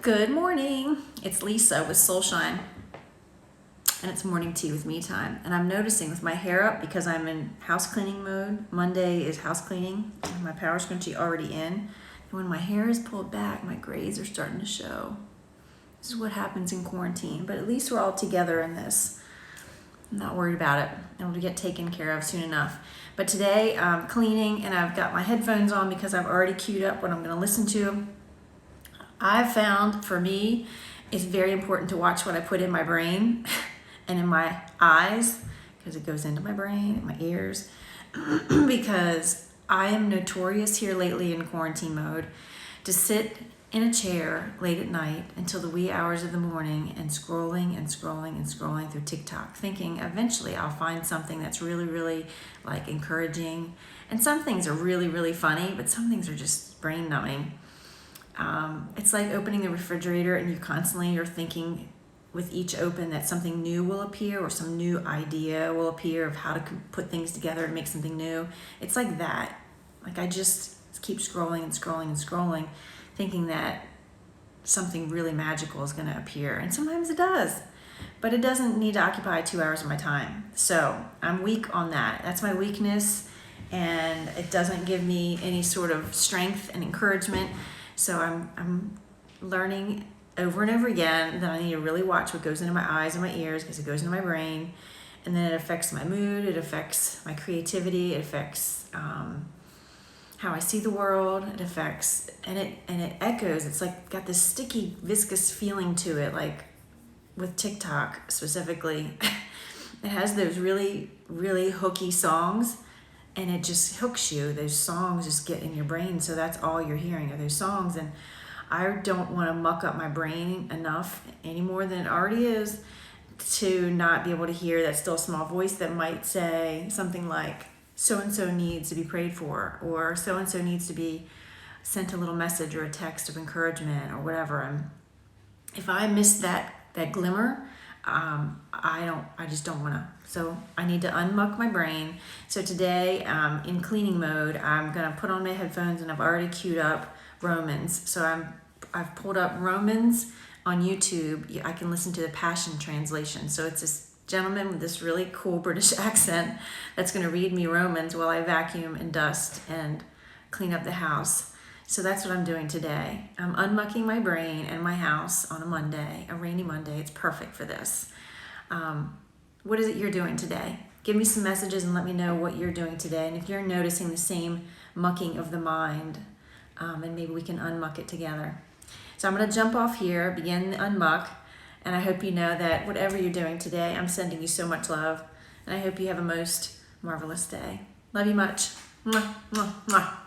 Good morning. It's Lisa with Soulshine, and it's morning tea with me time. And I'm noticing with my hair up, because I'm in house cleaning mode. Monday is house cleaning, and my power scrunchie already in. And when my hair is pulled back, my grays are starting to show. This is what happens in quarantine, but at least we're all together in this. I'm not worried about it. It'll get taken care of soon enough. But today I'm cleaning, and I've got my headphones on because I've already queued up what I'm going to listen to. I've found, for me, it's very important to watch what I put in my brain and in my eyes, because it goes into my brain and my ears, because I am notorious here lately in quarantine mode to sit in a chair late at night until the wee hours of the morning and scrolling and scrolling and scrolling through TikTok, thinking eventually I'll find something that's really, really like encouraging. And some things are really, really funny, but some things are just brain numbing. It's like opening the refrigerator and you constantly are thinking with each open that something new will appear or some new idea will appear of how to put things together and make something new. It's like that. Like I just keep scrolling and scrolling and scrolling, thinking that something really magical is going to appear. And sometimes it does, but it doesn't need to occupy 2 hours of my time. So I'm weak on that. That's my weakness, and it doesn't give me any sort of strength and encouragement. So I'm learning over and over again that I need to really watch what goes into my eyes and my ears, because it goes into my brain, and then it affects my mood, it affects my creativity, it affects how I see the world, it affects, and it echoes. It's like got this sticky, viscous feeling to it, like with TikTok specifically. It has those really, really hooky songs, and it just hooks you. Those songs just get in your brain, so that's all you're hearing are those songs. And I don't want to muck up my brain enough any more than it already is to not be able to hear that still small voice that might say something like, so-and-so needs to be prayed for, or so-and-so needs to be sent a little message or a text of encouragement or whatever. And if I miss that glimmer, I just don't want to. So I need to unmuck my brain. So today, in cleaning mode, I'm going to put on my headphones, and I've already queued up Romans. So I've pulled up Romans on YouTube. I can listen to the Passion Translation. So it's this gentleman with this really cool British accent that's going to read me Romans while I vacuum and dust and clean up the house. So that's what I'm doing today. I'm unmucking my brain and my house on a Monday, a rainy Monday. It's perfect for this. What is it you're doing today? Give me some messages and let me know what you're doing today. And if you're noticing the same mucking of the mind, and maybe we can unmuck it together. So I'm going to jump off here, begin the unmuck, and I hope you know that whatever you're doing today, I'm sending you so much love, and I hope you have a most marvelous day. Love you much. Mwah, mwah, mwah.